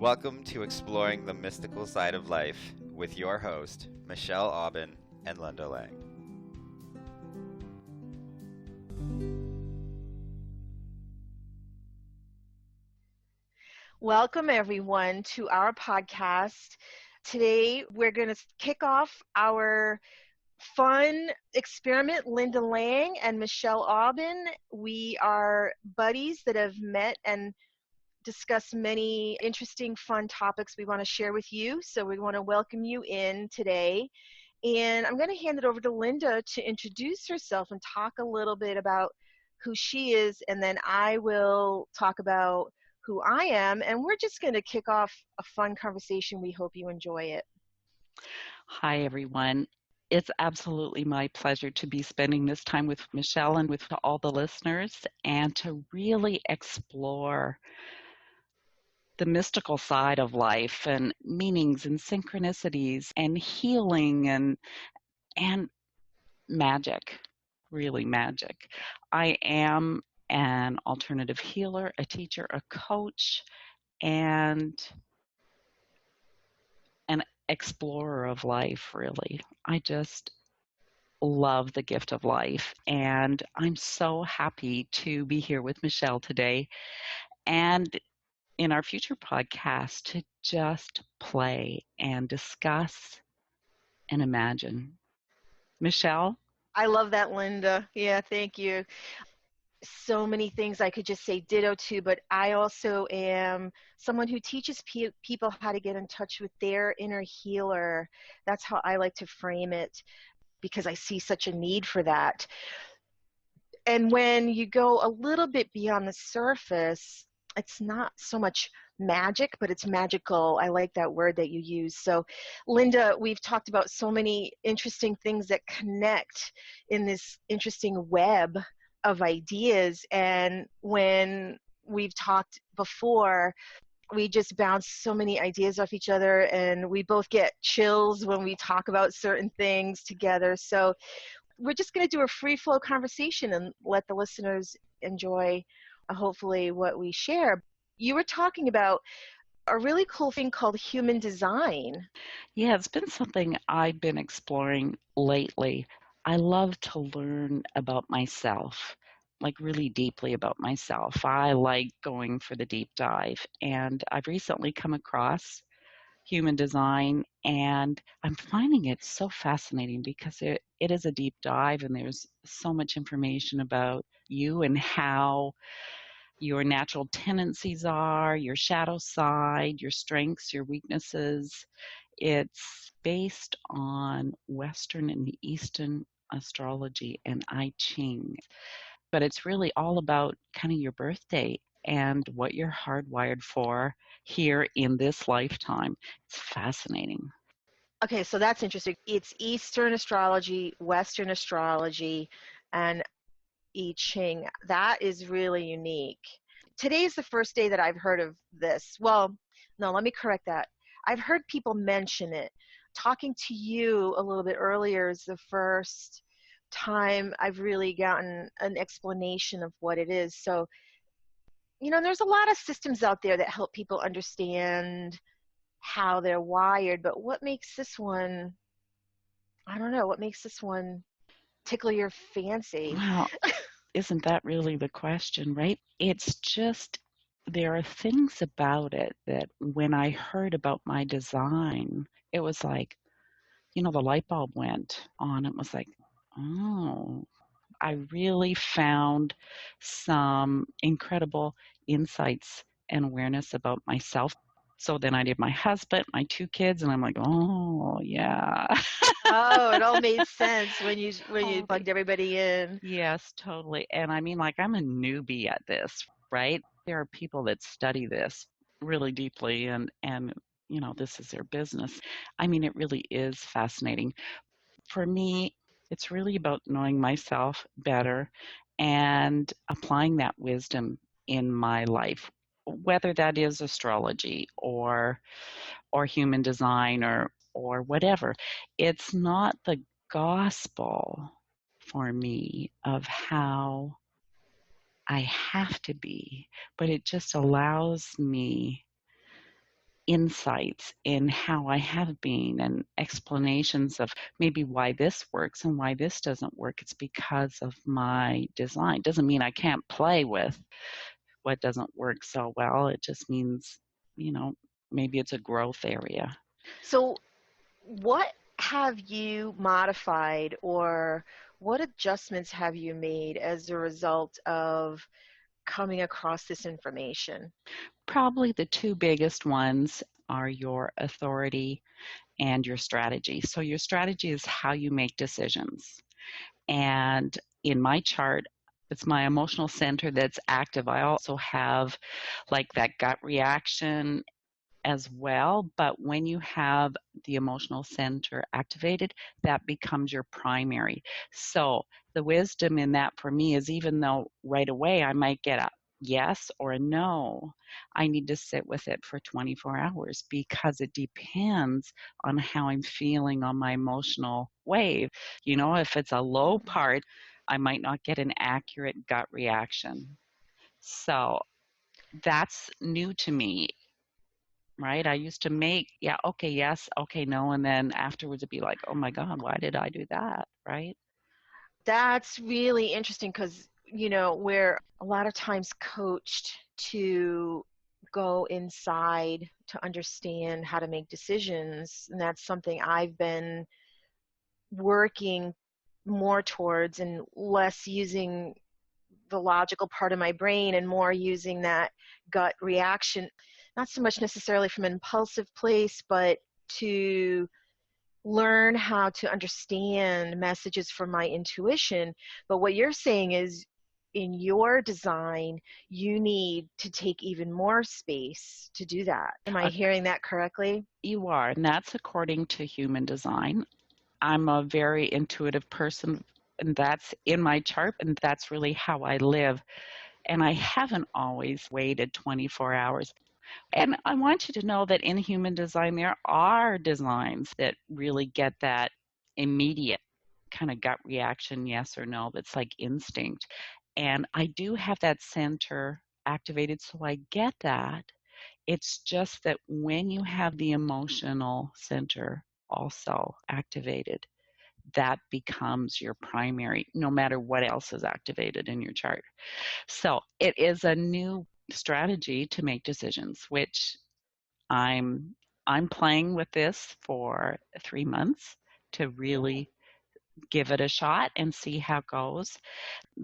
Welcome to Exploring the Mystical Side of Life with your host, Michelle Aubin and Linda Lang. Welcome, everyone, to our podcast. Today, we're going to kick off our fun experiment. Linda Lang and Michelle Aubin. We are buddies that have met and discussed many interesting, fun topics we want to share with you. So we want to welcome you in today. And I'm going to hand it over to Linda to introduce herself and talk a little bit about who she is, and then I will talk about who I am, and we're just going to kick off a fun conversation. We hope you enjoy it. Hi, everyone. It's absolutely my pleasure to be spending this time with Michelle and with all the listeners and to really explore the mystical side of life and meanings and synchronicities and healing and magic, really magic. I am an alternative healer, a teacher, a coach, and an explorer of life, really. I just love the gift of life, and I'm so happy to be here with Michelle today and in our future podcast to just play and discuss and imagine. Michelle? I love that, Linda. Yeah, thank you. So many things I could just say ditto to, but I also am someone who teaches people how to get in touch with their inner healer. That's how I like to frame it, because I see such a need for that. And when you go a little bit beyond the surface, it's not so much magic, but it's magical. I like that word that you use. So, Linda, we've talked about so many interesting things that connect in this interesting web of ideas. And when we've talked before, we just bounce so many ideas off each other, and we both get chills when we talk about certain things together. So we're just going to do a free flow conversation and let the listeners enjoy hopefully what we share. You were talking about a really cool thing called human design. Yeah, it's been something I've been exploring lately. I love to learn about myself, like really deeply about myself. I like going for the deep dive, and I've recently come across human design, and I'm finding it so fascinating because it is a deep dive, and there's so much information about you and how your natural tendencies are, your shadow side, your strengths, your weaknesses. It's based on Western and Eastern astrology and I Ching, but it's really all about kind of your birth date and what you're hardwired for here in this lifetime. It's fascinating. Okay, so that's interesting. It's Eastern astrology, Western astrology, and I Ching. That is really unique. Today is the first day that I've heard of this. Well, no, let me correct that. I've heard people mention it. Talking to you a little bit earlier is the first time I've really gotten an explanation of what it is. So, there's a lot of systems out there that help people understand how they're wired, but what makes this one, I don't know, what makes this one tickle your fancy? Wow, isn't that really the question, right? It's just, there are things about it that when I heard about my design, it was like, the light bulb went on. It was like, oh, I really found some incredible insights and awareness about myself. So then I did my husband, my 2 kids, and I'm like, oh, yeah. Oh, it all made sense when you plugged everybody in. Yes, totally. And I mean, like, I'm a newbie at this, right? There are people that study this really deeply and this is their business. I mean, it really is fascinating. For me, it's really about knowing myself better and applying that wisdom in my life, whether that is astrology or human design or whatever. It's not the gospel for me of how I have to be, but it just allows me insights in how I have been and explanations of maybe why this works and why this doesn't work. It's because of my design. Doesn't mean I can't play with what doesn't work so well. It just means, maybe it's a growth area. So what have you modified, or what adjustments have you made as a result of coming across this information? Probably the two biggest ones are your authority and your strategy. So your strategy is how you make decisions. And in my chart, it's my emotional center that's active. I also have like that gut reaction as well. But when you have the emotional center activated, that becomes your primary. So the wisdom in that for me is, even though right away I might get a yes or a no, I need to sit with it for 24 hours because it depends on how I'm feeling on my emotional wave. If it's a low part, I might not get an accurate gut reaction. So that's new to me, right? I used to make, yeah, okay, yes, okay, no. And then afterwards it'd be like, oh my God, why did I do that? Right? That's really interesting because, we're a lot of times coached to go inside to understand how to make decisions. And that's something I've been working more towards, and less using the logical part of my brain and more using that gut reaction, not so much necessarily from an impulsive place, but to learn how to understand messages from my intuition. But what you're saying is, in your design, you need to take even more space to do that. Am I hearing that correctly? You are, and that's according to human design. I'm a very intuitive person, and that's in my chart, and that's really how I live. And I haven't always waited 24 hours. And I want you to know that in human design, there are designs that really get that immediate kind of gut reaction, yes or no, that's like instinct. And I do have that center activated, so I get that. It's just that when you have the emotional center also activated, that becomes your primary, no matter what else is activated in your chart. So it is a new strategy to make decisions, which I'm playing with this for 3 months to really give it a shot and see how it goes.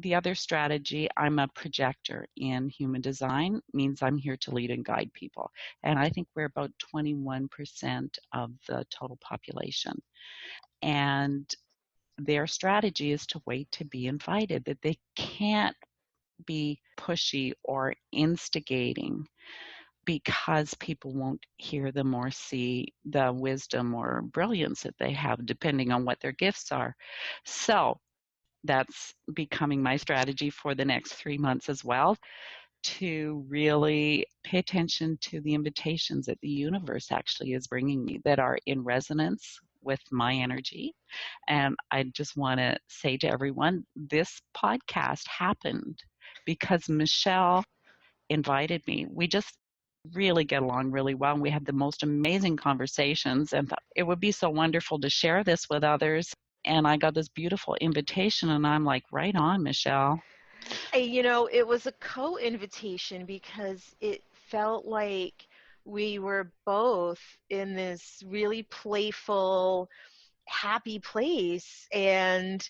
The other strategy, I'm a projector in human design, means I'm here to lead and guide people. And I think we're about 21% of the total population. And their strategy is to wait to be invited, that they can't be pushy or instigating because people won't hear them or see the wisdom or brilliance that they have, depending on what their gifts are. So that's becoming my strategy for the next 3 months as well, to really pay attention to the invitations that the universe actually is bringing me that are in resonance with my energy. And I just want to say to everyone, this podcast happened because Michelle invited me. We just really get along really well, and we had the most amazing conversations, and thought it would be so wonderful to share this with others. And I got this beautiful invitation, and I'm like, right on, Michelle. It was a co-invitation because it felt like we were both in this really playful, happy place. And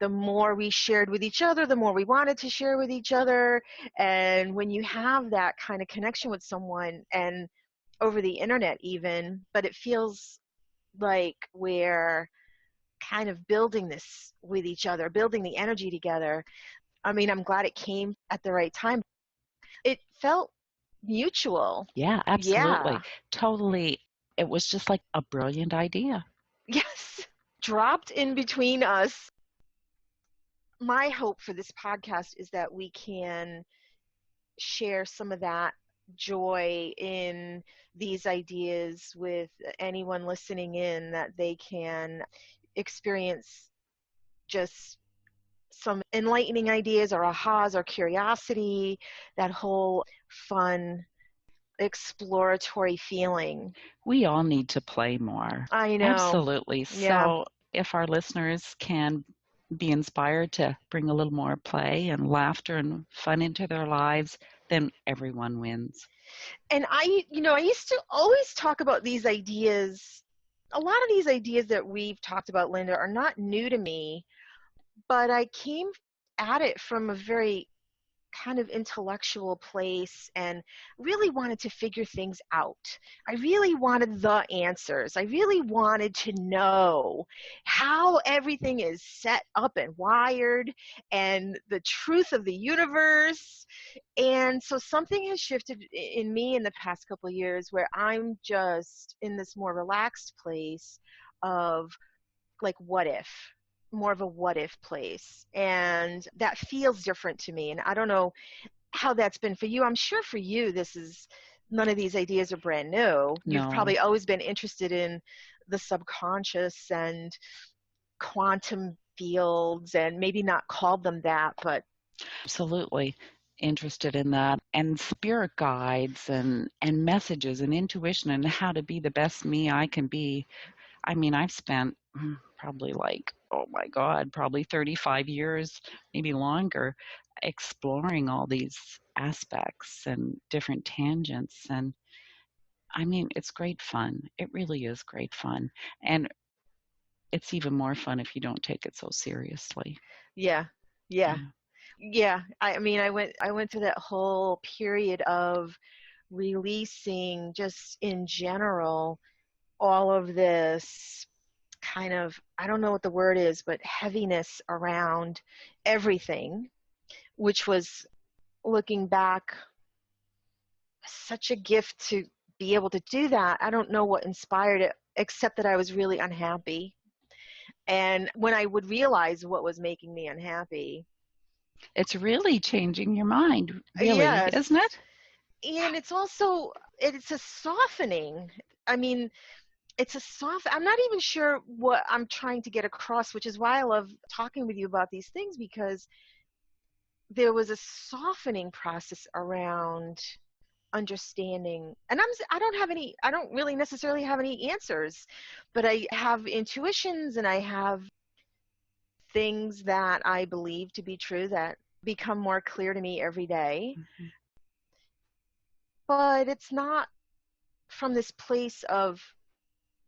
the more we shared with each other, the more we wanted to share with each other. And when you have that kind of connection with someone, and over the internet even, but it feels like we're kind of building this with each other, building the energy together. I mean, I'm glad it came at the right time. It felt mutual. Yeah, absolutely. Yeah. Totally. It was just like a brilliant idea. Yes. Dropped in between us. My hope for this podcast is that we can share some of that joy in these ideas with anyone listening in, that they can experience just some enlightening ideas or ahas or curiosity, that whole fun exploratory feeling. We all need to play more. I know. Absolutely. Yeah. So if our listeners can be inspired to bring a little more play and laughter and fun into their lives, then everyone wins. And I used to always talk about these ideas. A lot of these ideas that we've talked about, Linda, are not new to me, but I came at it from a very kind of intellectual place and really wanted to figure things out. I really wanted the answers. I really wanted to know how everything is set up and wired and the truth of the universe. And so something has shifted in me in the past couple of years where I'm just in this more relaxed place of like, what if? More of a what if place. And that feels different to me. And I don't know how that's been for you. I'm sure for you, none of these ideas are brand new. No. You've probably always been interested in the subconscious and quantum fields, and maybe not called them that, but. Absolutely interested in that, and spirit guides and messages and intuition and how to be the best me I can be. I mean, I've spent probably probably 35 years, maybe longer, exploring all these aspects and different tangents. And I mean, it's great fun. It really is great fun. And it's even more fun if you don't take it so seriously. Yeah. I mean, I went through that whole period of releasing, just in general, all of this kind of, I don't know what the word is, but heaviness around everything, which was, looking back, such a gift to be able to do that. I don't know what inspired it, except that I was really unhappy. And when I would realize what was making me unhappy. It's really changing your mind, really, yes. Isn't it? And it's a softening. I mean, I'm not even sure what I'm trying to get across, which is why I love talking with you about these things, because there was a softening process around understanding. And I don't really necessarily have any answers, but I have intuitions and I have things that I believe to be true that become more clear to me every day. Mm-hmm. But it's not from this place of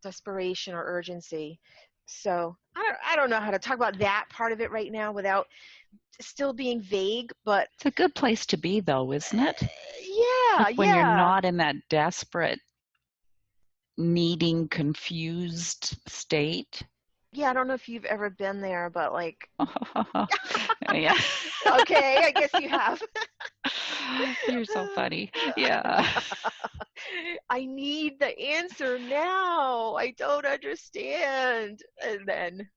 desperation or urgency. So I don't know how to talk about that part of it right now without still being vague, but it's a good place to be, though, isn't it? When you're not in that desperate, needing, confused state. Yeah, I don't know if you've ever been there, but like. Yeah. Okay, I guess you have. You're so funny. Yeah. I need the answer now. I don't understand. And then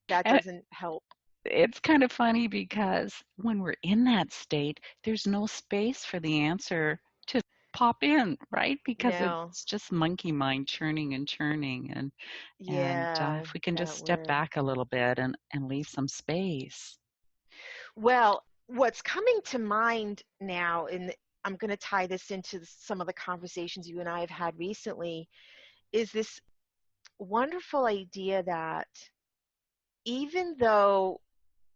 that doesn't help. It's kind of funny because when we're in that state, there's no space for the answer to pop in, right? Because it's just monkey mind churning and churning. And if we can just step back a little bit and leave some space. Well, what's coming to mind now, and I'm going to tie this into some of the conversations you and I have had recently, is this wonderful idea that even though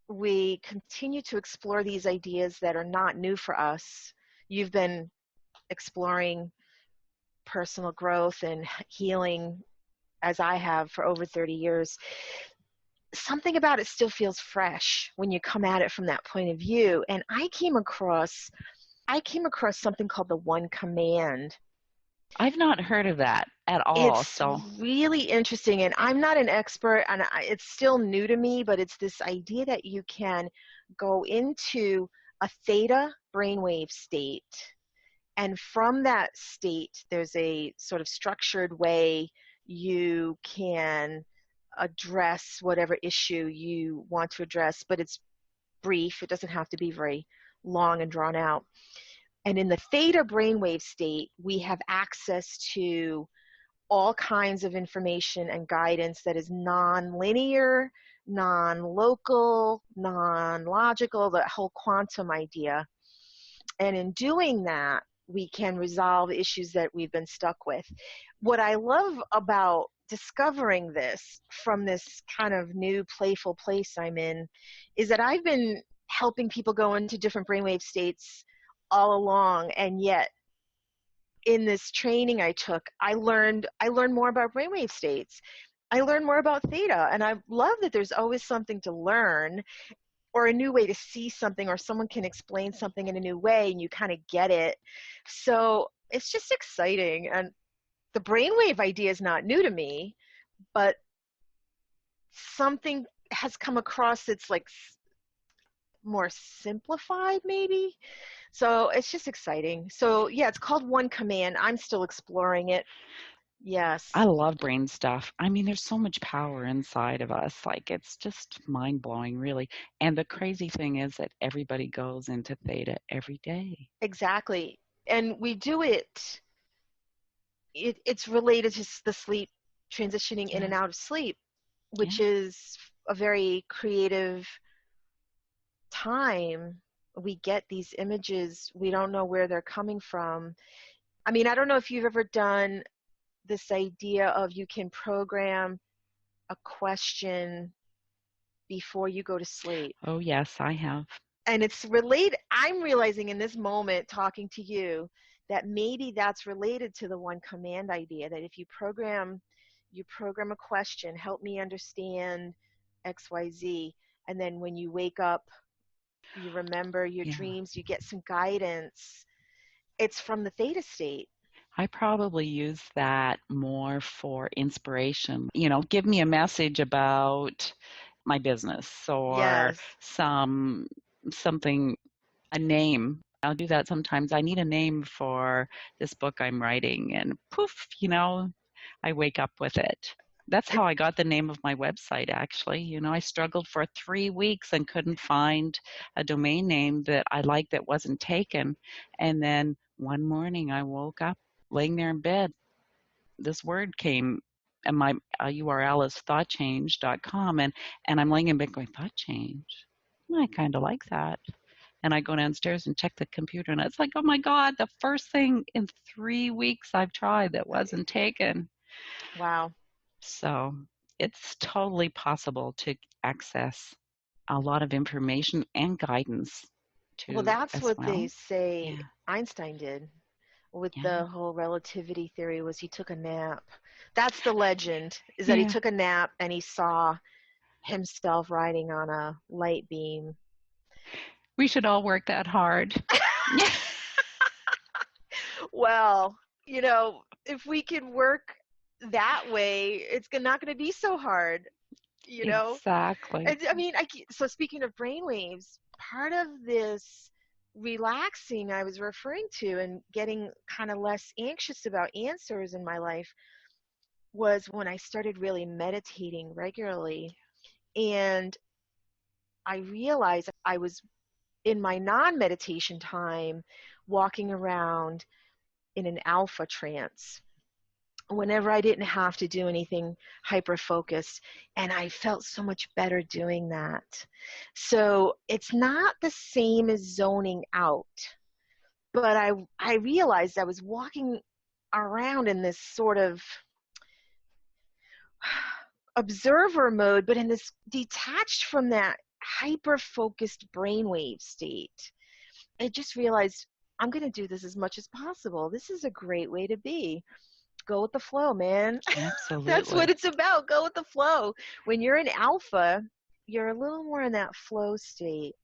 we continue to explore these ideas that are not new for us, you've been exploring personal growth and healing as I have for over 30 years, something about it still feels fresh when you come at it from that point of view. And I came across something called the One Command. I've not heard of that at all. It's really interesting, and I'm not an expert, and it's still new to me, but it's this idea that you can go into a Theta Brainwave State, and from that state, there's a sort of structured way you can address whatever issue you want to address, but it's brief. It doesn't have to be very long and drawn out. And in the Theta Brainwave State, we have access to all kinds of information and guidance that is non-linear, non-local, non-logical, the whole quantum idea. And in doing that, we can resolve issues that we've been stuck with. What I love about discovering this from this kind of new playful place I'm in is that I've been helping people go into different brainwave states all along, and yet in this training I took, I learned more about brainwave states. I learned more about theta, and I love that there's always something to learn, or a new way to see something, or someone can explain something in a new way and you kind of get it. So it's just exciting. And the brainwave idea is not new to me, but something has come across that's like more simplified maybe. So it's just exciting. So yeah, it's called One Command. I'm still exploring it. Yes. I love brain stuff. I mean, there's so much power inside of us. Like, it's just mind blowing, really. And the crazy thing is that everybody goes into theta every day. Exactly. And we do it, it's related to the sleep, transitioning in and out of sleep, which is a very creative time. We get these images, we don't know where they're coming from. I mean, I don't know if you've ever done this idea of you can program a question before you go to sleep. Oh, yes, I have. And it's related, I'm realizing in this moment talking to you that maybe that's related to the One Command idea, that if you program a question, help me understand XYZ, and then when you wake up, you remember your dreams, you get some guidance. It's from the theta state. I probably use that more for inspiration. You know, give me a message about my business or something, a name. I'll do that sometimes. I need a name for this book I'm writing, and poof, you know, I wake up with it. That's how I got the name of my website, actually. You know, I struggled for 3 weeks and couldn't find a domain name that I liked that wasn't taken. And then one morning I woke up laying there in bed. This word came, and my URL is thoughtchange.com. And I'm laying in bed going, thought change? I kind of like that. And I go downstairs and check the computer, and it's like, oh my God, the first thing in 3 weeks I've tried that wasn't taken. Wow. So it's totally possible to access a lot of information and guidance too. Well, that's what they say Einstein did with the whole relativity theory, was he took a nap. That's the legend, is that he took a nap and he saw himself riding on a light beam. We should all work that hard. Well, you know, if we can work that way, it's not going to be so hard, you know? Exactly. I mean, so speaking of brainwaves, part of this relaxing I was referring to and getting kind of less anxious about answers in my life was when I started really meditating regularly. And I realized I was in my non-meditation time walking around in an alpha trance whenever I didn't have to do anything hyper-focused, and I felt so much better doing that. So it's not the same as zoning out, but I realized I was walking around in this sort of observer mode, but in this detached from that hyper-focused brainwave state. I just realized I'm going to do this as much as possible. This is a great way to be. Go with the flow, man. Absolutely. That's what it's about. Go with the flow. When you're in alpha, you're a little more in that flow state.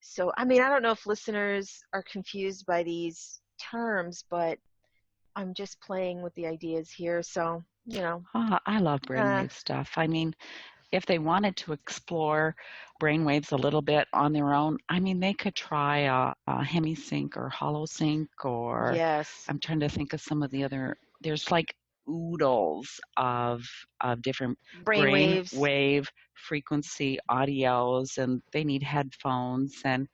So, I mean, I don't know if listeners are confused by these terms, but I'm just playing with the ideas here. So, you know. I love brainwave stuff. I mean, if they wanted to explore brainwaves a little bit on their own, I mean, they could try a hemisync or holosync, or I'm trying to think of some of the other. There's like oodles of different brainwave frequency audios, and they need headphones, and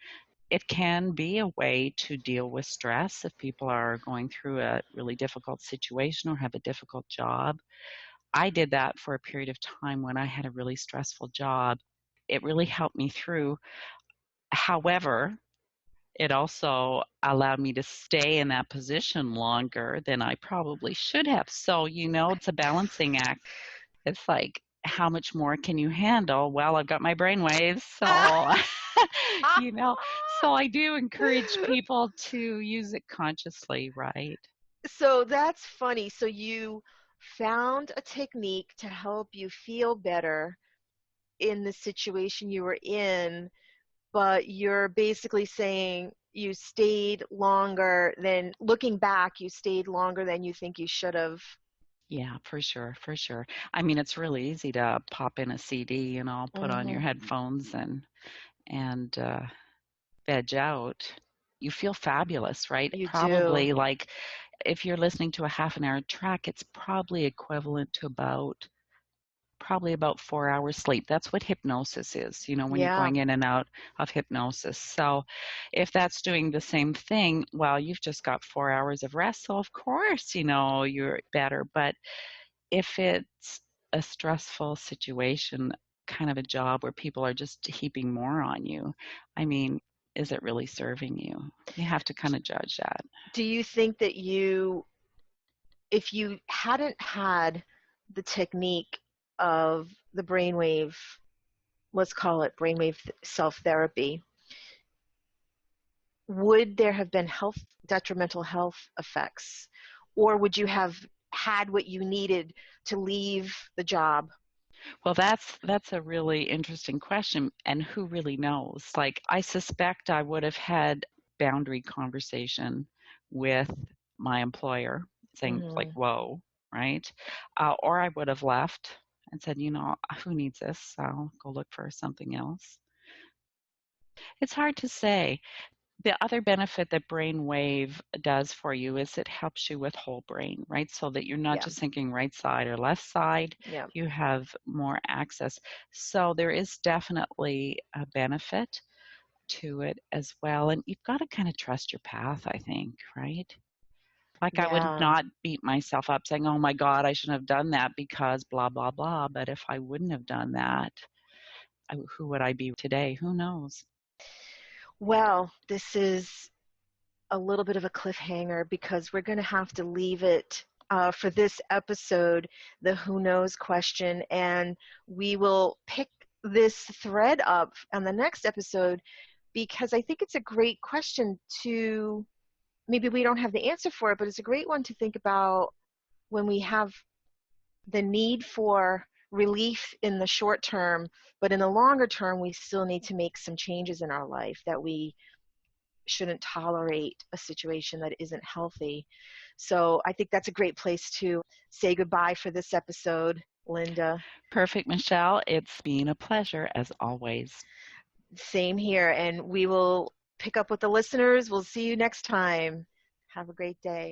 it can be a way to deal with stress if people are going through a really difficult situation or have a difficult job. I did that for a period of time when I had a really stressful job. It really helped me through. However, it also allowed me to stay in that position longer than I probably should have. So, it's a balancing act. It's like, how much more can you handle? Well, I've got my brainwaves, so, you know, so I do encourage people to use it consciously, right? So that's funny. So you found a technique to help you feel better in the situation you were in, but you're basically saying you stayed longer than, looking back, you stayed longer than you think you should have. Yeah, for sure, for sure. I mean, it's really easy to pop in a CD, put on your Hmm. headphones and veg out. You feel fabulous, right? You do. Probably like if you're listening to a half an hour track, it's probably equivalent to probably about 4 hours sleep. That's what hypnosis is, when you're Yeah. going in and out of hypnosis. So if that's doing the same thing, well, you've just got 4 hours of rest. So of course, you're better. But if it's a stressful situation, kind of a job where people are just heaping more on you, I mean, is it really serving you? You have to kind of judge that. Do you think that if you hadn't had the technique of the brainwave, let's call it brainwave self-therapy, would there have been detrimental health effects? Or would you have had what you needed to leave the job? Well, that's a really interesting question, and who really knows? Like, I suspect I would have had boundary conversation with my employer, saying like, Hmm. "Whoa," right? Or I would have left and said, "Who needs this? I'll go look for something else." It's hard to say. The other benefit that brainwave does for you is it helps you with whole brain, right? So that you're not Yeah. just thinking right side or left side, Yeah. you have more access. So there is definitely a benefit to it as well. And you've got to kind of trust your path, I think, right? Like I would Yeah. not beat myself up saying, oh my God, I shouldn't have done that because blah, blah, blah. But if I wouldn't have done that, who would I be today? Who knows? Well, this is a little bit of a cliffhanger because we're going to have to leave it for this episode, the who knows question, and we will pick this thread up on the next episode because I think it's a great question to, maybe we don't have the answer for it, but it's a great one to think about when we have the need for relief in the short term, but in the longer term, we still need to make some changes in our life, that we shouldn't tolerate a situation that isn't healthy. So I think that's a great place to say goodbye for this episode, Linda. Perfect, Michelle. It's been a pleasure as always. Same here. And we will pick up with the listeners. We'll see you next time. Have a great day.